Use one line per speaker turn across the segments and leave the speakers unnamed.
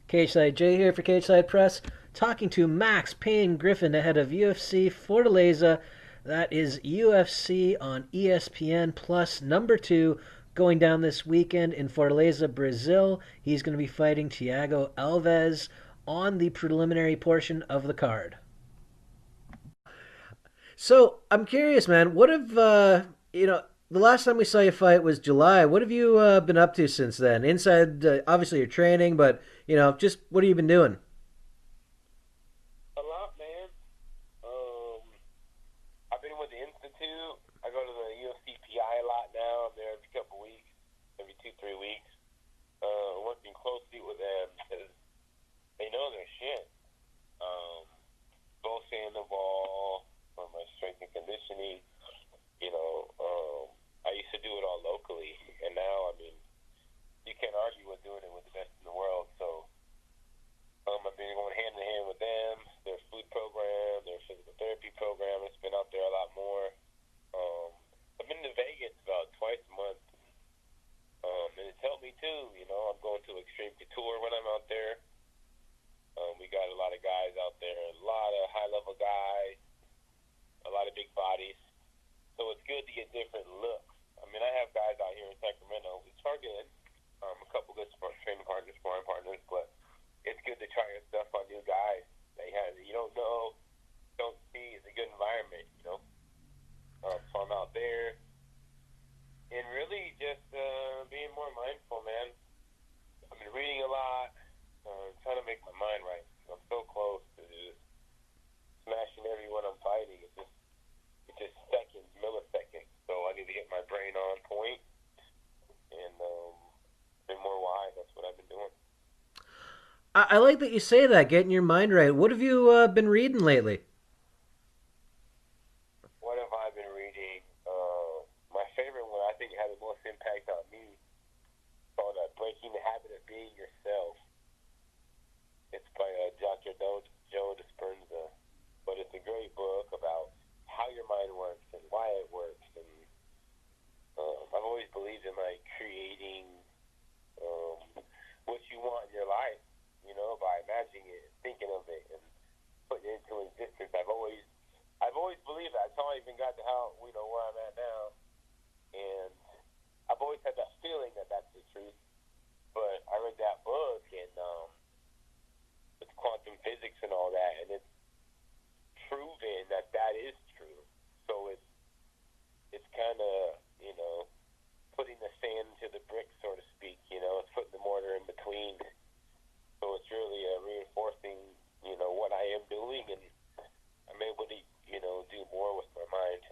Cageside Jay here for Cageside Press, talking to Max Pain Griffin ahead of UFC Fortaleza. That is UFC on ESPN Plus number 2 going down this weekend in Fortaleza, Brazil. He's going to be fighting Thiago Alves on the preliminary portion of the card. So I'm curious, man. What have the last time we saw you fight was July. What have you been up to since then? Inside, obviously, you're training, but just what have you been doing?
A lot, man. Um, I've been with the Institute. I go to the UFC PI a lot now. I'm there every couple weeks, every 2, 3 weeks. Working closely with them because they know their shit. Um, Both in the ball for my strength and conditioning. I used to do it all locally, and now, I mean, you can't argue with doing it with the best in the world. So I've been going hand in hand with them, their food program, their physical therapy program. It's been out there a lot more. I've been to Vegas about twice a month, and it's helped me too. I'm going to Extreme Couture when I'm out there. We got a lot of guys out there, a lot of high-level guys, a lot of big bodies. So it's good to get different looks. I mean, I have guys out here in Sacramento. It's are good. A couple good training partners, sparring partners, but it's good to try your stuff on new guys. You don't know, don't see. It's a good environment. So I'm out there and really just being more mindful, man. I've been reading a lot, trying to make my mind right. I'm so close to just smashing everyone I'm fighting. It's just seconds, milliseconds. So I need to get my brain on point and be more wise. That's what I've been doing.
I like that you say that, getting your mind right. What have you been reading lately?
What have I been reading? My favorite one, I think, had the most impact on me, called "Breaking the Habit of Being Yourself." It's by Joe Dispenza, but it's a great book about how your mind works and why it works. And I've always believed in creating what you want in your life, by imagining it, thinking of it, and putting it into existence. I've always believed that. That's how I even got to where I'm at now. And I've always had that feeling that that's the truth. But I read that book, and it's quantum physics and all that, and it's proven that that is true. So it's kind of, putting the sand to the brick, so to speak. It's putting the mortar in between. So it's really reinforcing, what I am doing, and I'm able to, do more with my mind.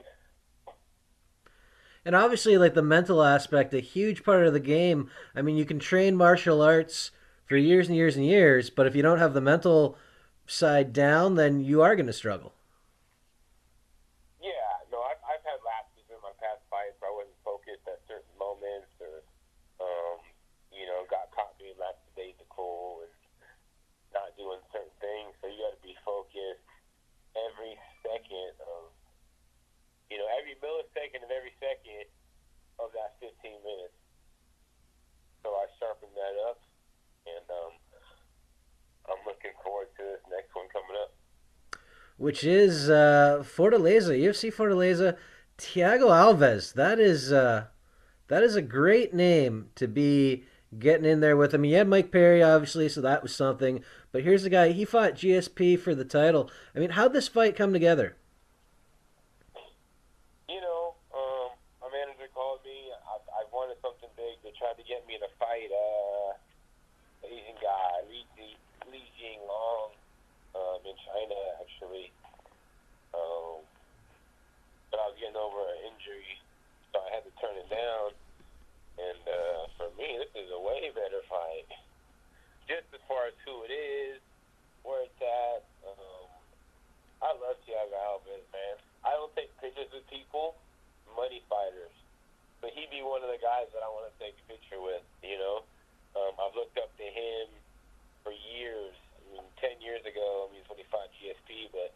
And obviously, like the mental aspect, a huge part of the game. I mean, you can train martial arts for years and years and years, but if you don't have the mental side down, then you are going to struggle.
Yeah, no, I've had lapses in my past fights where I wasn't focused at certain moments, or got caught being lackadaisical and not doing certain things. So you got to be focused every second of, every millisecond of every second of that 15 minutes. So I sharpened that up, and I'm looking forward to this next one coming up.
Which is Fortaleza, UFC Fortaleza, Thiago Alves. That is a great name to be getting in there with him. He had Mike Perry, obviously, so that was something. But here's the guy. He fought GSP for the title. I mean, how'd this fight come together?
My manager called me. I wanted something big. They tried to get me to fight Asian guy, Li Jinglong, in China, actually. But I was getting over an injury, so I had to turn it down. And for me, this is a way better fight. Just as far as who it is, where it's at. I love Thiago Alves, man. I don't take pictures with people, money fighters. But he'd be one of the guys that I want to take a picture with. I've looked up to him for years. I mean, 10 years ago, he's when he fought GSP, but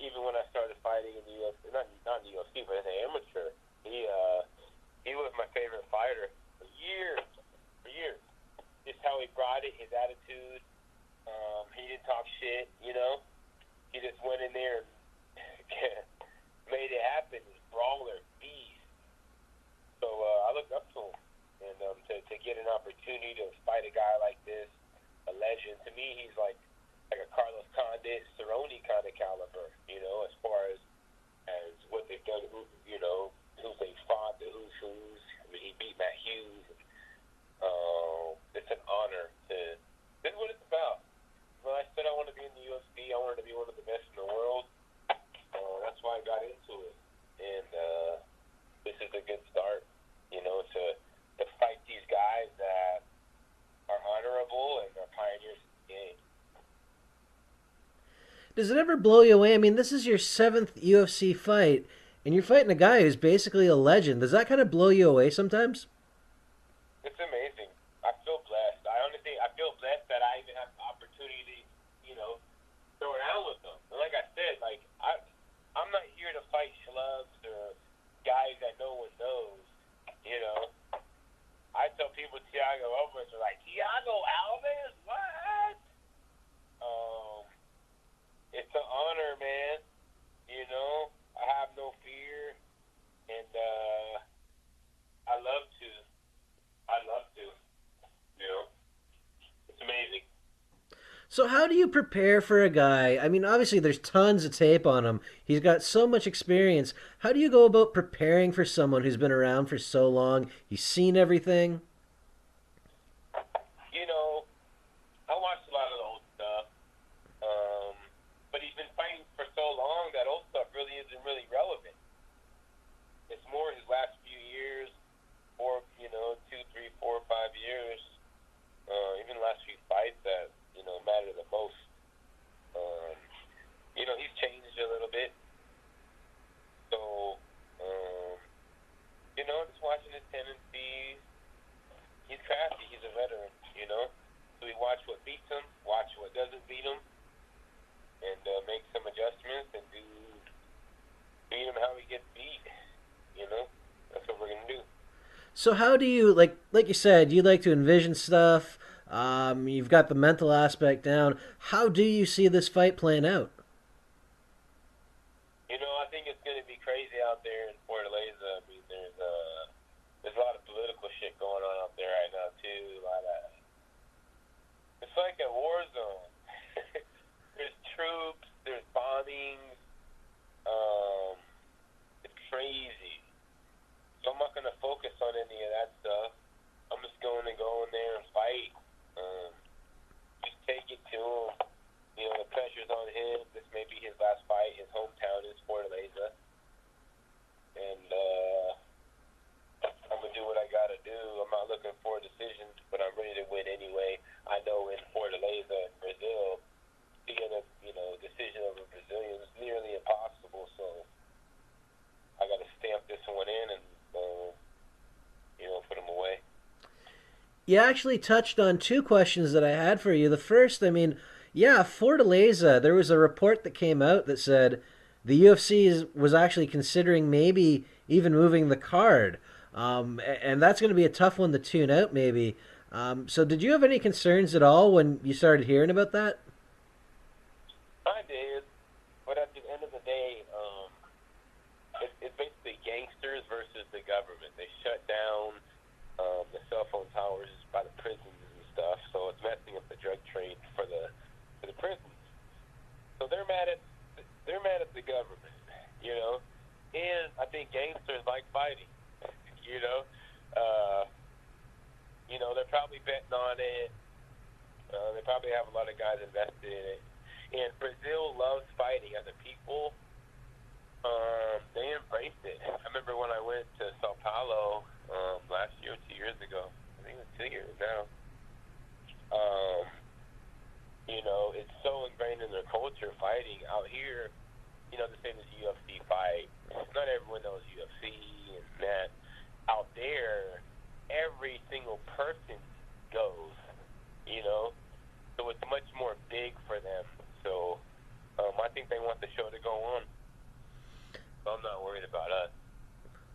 even when I started fighting in the UFC, not in the UFC, but as an amateur, he was my favorite fighter for years. Just how he brought it, his attitude, didn't talk shit, you know. He just went in there and made it happen. He's brawler, beast. So I looked up to him, and to get an opportunity to fight a guy like this, a legend. To me, he's like a Carlos Condit, Cerrone kind of caliber, you know, as far as what they've done, who they fought, the who's who's. I mean, he beat Matt Hughes. It's an honor to. This is what it's about. When I said I wanted to be in the UFC, I wanted to be one of the best in the world. That's why I got into it, and this is a good start, you know, to fight these guys that are honorable and are pioneers in the game.
Does it ever blow you away? I mean, this is your 7th UFC fight, and you're fighting a guy who's basically a legend. Does that kind of blow you away sometimes?
It's amazing. I feel blessed. I feel blessed that I even have the opportunity to, you know, throw around with them. And like I said, like I'm not here to fight schlubs or guys that no one knows. You know, I tell people Thiago Alves are like, Thiago Alves? What? It's an honor, man. You know, I have no fear, and I love to. You know, it's amazing.
So how do you prepare for a guy? I mean, obviously there's tons of tape on him. He's got so much experience. How do you go about preparing for someone who's been around for so long? He's seen everything.
You know, I watched a lot of the old stuff, but he's been fighting for so long that old stuff really isn't really relevant. It's more his last few years, or, you know, 2, 3, 4, 5 years, even the last few fights that, you know, matter the most. You know, he's changed a little bit. So, you know, just watching his tendencies. He's crafty. He's a veteran, you know. So we watch what beats him, watch what doesn't beat him, and make some adjustments and beat him how he gets beat. You know, that's what we're going to do.
So how do you like you said, you like to envision stuff. You've got the mental aspect down. How do you see this fight playing out?
You know, I think it's going to be crazy out there in Fortaleza. I mean, there's a lot of political shit going on out there right now too. It's like a war zone. There's troops. There's bombings. It's crazy. So I'm not going to focus on any of that stuff. I'm just going to go in there and fight. Just take it to him. You know, the pressure's on him. This may be his last fight. His hometown is Fortaleza. And I'm going to do what I got to do. I'm not looking for a decision, but I'm ready to win anyway. I know in Fortaleza, Brazil, being a decision of a Brazilian is nearly impossible. So I got to stamp this one in and, put him away.
You actually touched on 2 questions that I had for you. The first, I mean, yeah, Fortaleza, there was a report that came out that said the UFC was actually considering maybe even moving the card. And that's going to be a tough one to tune out, maybe. So did you have any concerns at all when you started hearing about that?
I did. But at the end of the day, it's basically gangsters versus the government. They shut down the cell phone towers by the prisons and stuff, so it's messing up the drug trade for the prisons. So they're mad at the government, you know. And I think gangsters like fighting, you know. They're probably betting on it. They probably have a lot of guys invested in it. And Brazil loves fighting as a people. They embraced it. I remember when I went to Sao Paulo last year, 2 years ago. I think it was 2 years now. It's so ingrained in their culture, fighting. Out here, the same as UFC fight. Not everyone knows UFC and that. Out there, every single person goes, So it's much more big for them. So I think they want the show to go on. So I'm not worried about us.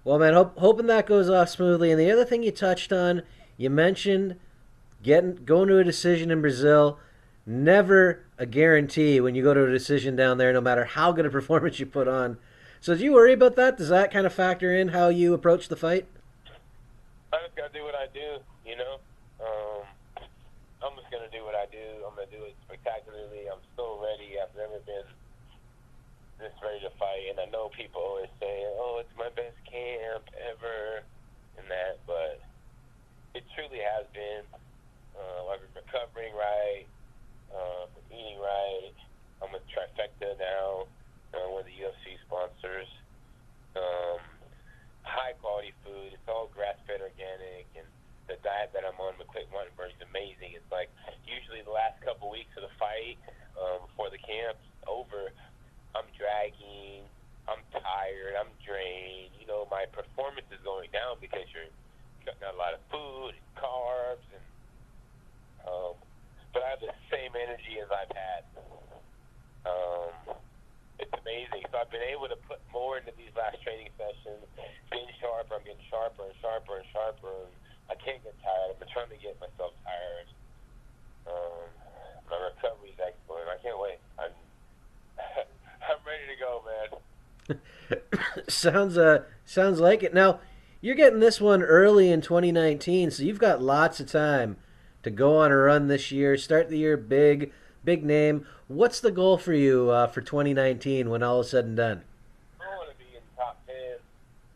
Well, man, hoping that goes off smoothly. And the other thing you touched on, you mentioned going to a decision in Brazil. Never a guarantee when you go to a decision down there, no matter how good a performance you put on. So do you worry about that? Does that kind of factor in how you approach the fight?
I just gotta do what I do, you know. I'm just gonna do what I do. I'm gonna do it spectacularly. I'm so ready. I've never been this ready to fight, and I know people always say, "Oh, it's my best camp ever," and that, but it truly has been. I've been recovering right, eating right. I'm a trifecta now. One of the UFC sponsors. Um, High quality food. It's all grass fed organic, and the diet that I'm on, McQuick Martinburg, is amazing. It's like usually the last couple weeks of the fight, before the camp's over, I'm dragging, I'm tired, I'm drained. You know, my performance is going down because you're cutting out a lot of food and carbs, and but I have the same energy as I've had. It's amazing. So I've been able to put more into these last training sessions, being sharper. I'm getting sharper and sharper and sharper. And I can't get tired. I've been trying to get myself tired. My recovery is excellent. I can't wait. I'm ready to go, man.
Sounds like it. Now, you're getting this one early in 2019, so you've got lots of time to go on a run this year. Start the year big, big name. What's the goal for you for 2019 when all is said and done?
I want to be in the top 10.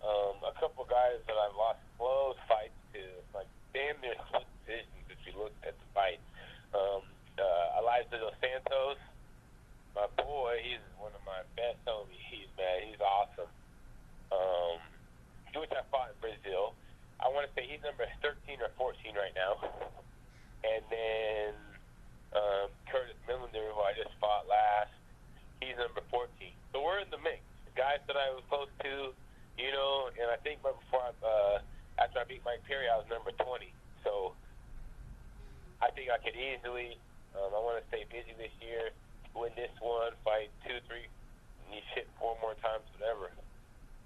A couple guys that I've lost close fights to, like damn near split decisions if you look at the fight. Elijah Dos Santos, my boy, he's one of my best homies. He's awesome. Which I fought in Brazil. I want to say he's number 13 or 14 right now. And then Curtis Millender, who I just fought last, he's number 14. So we're in the mix. The guys that I was close to, you know, and I think after I beat Mike Perry, I was number 20. So I think I could easily, I want to stay busy this year, win this one, fight 2, 3, and you shit 4 more times, whatever.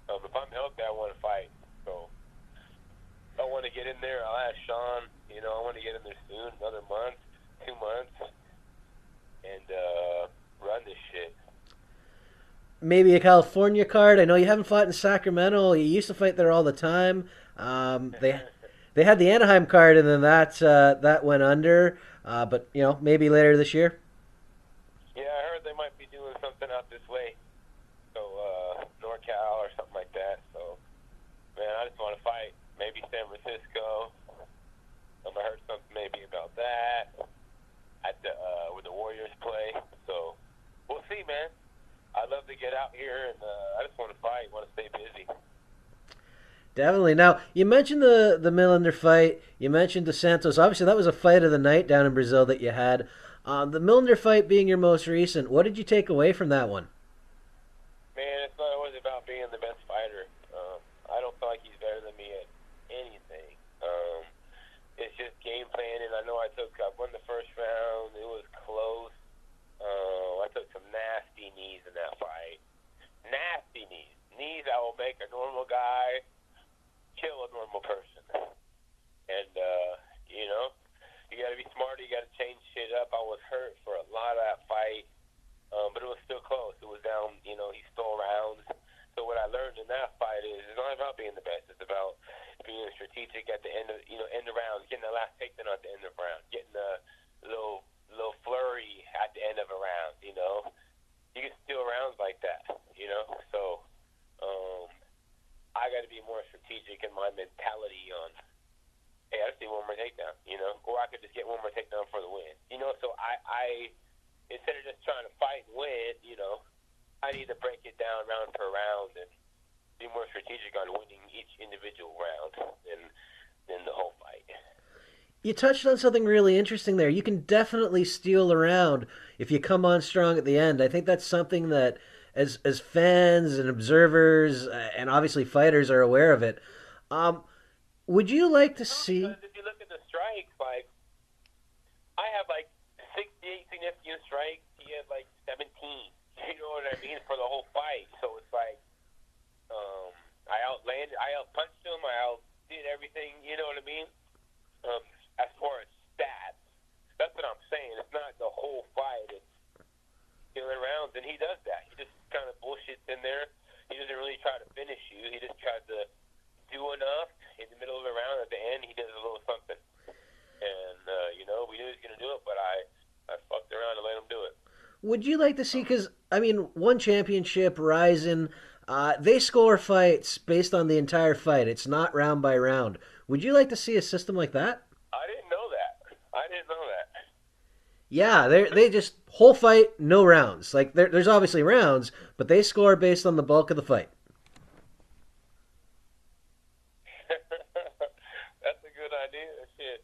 If I'm healthy, I want to fight. So I want to get in there. I'll ask Sean, you know, I want to get in there soon, another month, 2 months, and run this shit.
Maybe a California card. I know you haven't fought in Sacramento. You used to fight there all the time. They had the Anaheim card, and then that went under. But you know, maybe later this year.
Yeah, I heard they might be doing something out this way. So NorCal or something like that. So man, I just want to fight. Maybe San Francisco. I heard something maybe about that at the where the Warriors play. So we'll see, man. I'd love to get out here, and I just want to fight. Want to stay busy.
Definitely. Now you mentioned the Millender fight. You mentioned Dos Santos. Obviously, that was a fight of the night down in Brazil that you had. The Millender fight being your most recent. What did you take away from that one?
Man, it's not always about being the best fighter. I don't feel like he's better than me at anything. It's just game planning. I know I won the first round. It was close. I took some nasty knees in that fight. Nasty knees. Knees that will make a normal guy kill a normal person. And, you know, you got to be smart. You got to change shit up. I was hurt for a lot of that fight. But it was still close. It was down, you know, he stole rounds. So what I learned in that fight is it's not about being the best. It's about being strategic at the end of, end of rounds, getting the last takedown at the end of round, getting the little flurry at the end of a round, you know. You can steal rounds like that, you know. So I got to be more strategic in my mentality on, hey, I just need one more takedown, you know. Or I could just get one more takedown for the win, you know. So I instead of just trying to fight and win, you know, I need to break it down round per round and be more strategic on winning each individual round than the whole fight.
You touched on something really interesting there. You can definitely steal around if you come on strong at the end. I think that's something that, as fans and observers and obviously fighters are aware of it. Would you like to see?
Because if you look at the strikes, like I have like 68 significant strikes. He had like 17. You know what I mean, for the whole fight. So it's like I outpunched him. I outdid everything. You know what I mean? As far as stats, that's what I'm saying. It's not the whole fight. It's then he does that. He just kind of bullshits in there. He doesn't really try to finish you. He just tries to do enough in the middle of the round. At the end, he does a little something. And, we knew he was going to do it, but I fucked around and let him do it.
Would you like to see? Because I mean, one championship, Ryzen, they score fights based on the entire fight. It's not round by round. Would you like to see a system like that?
I didn't know that. I didn't know that.
Yeah, they just whole fight, no rounds. Like there's obviously rounds, but they score based on the bulk of the fight.
That's a good idea. Shit,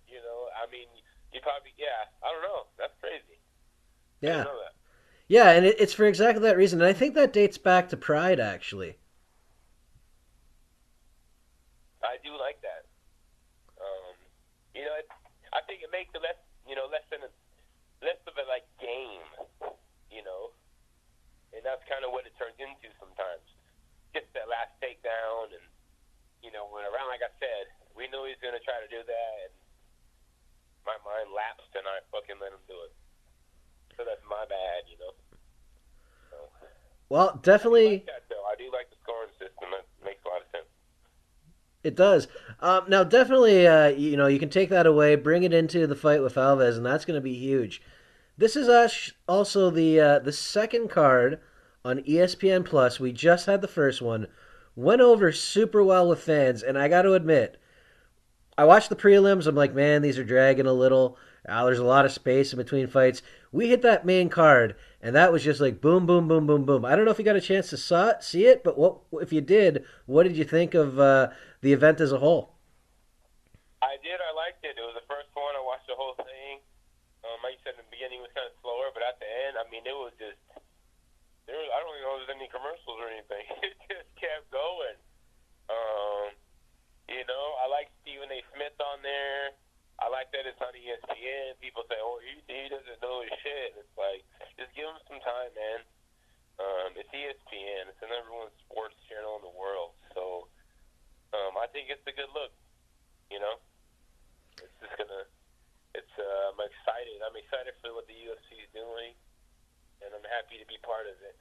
I mean, you probably, yeah, I don't know. That's crazy. I
Yeah,
didn't know that.
yeah, and it's for exactly that reason. And I think that dates back to Pride, actually.
I do like that. Um, I think it makes it less, less of a like game, you know, and that's kind of what it turns into sometimes. Just that last takedown, and when around, like I said, we knew he was gonna try to do that, and my mind lapsed, and I fucking let him do it. So that's my bad. So,
Well,
I do
definitely
like that though. I do like the scoring system. That makes a lot of sense.
it does. Now, definitely, you can take that away, bring it into the fight with Alves, and that's going to be huge. This is also the second card on ESPN Plus. We just had the first one. Went over super well with fans, and I got to admit, I watched the prelims. I'm like, man, these are dragging a little. There's a lot of space in between fights. We hit that main card, and that was just like boom, boom, boom, boom, boom. I don't know if you got a chance to see it, but what if you did? What did you think of the event as a whole?
I did. I liked it. It was the first one. I watched the whole thing. Like you said, in the beginning it was kind of slower, but at the end, I mean, it was just there. I don't even know if there's any commercials or anything. It just kept going. Um, I like Stephen A. Smith on there. I like that it's on ESPN. People say, "Oh, he doesn't know his shit." It's like, just give him some time, man. It's ESPN. It's the number one sports channel in the world. So, I think it's a good look. It's just gonna. I'm excited. I'm excited for what the UFC is doing, and I'm happy to be part of it.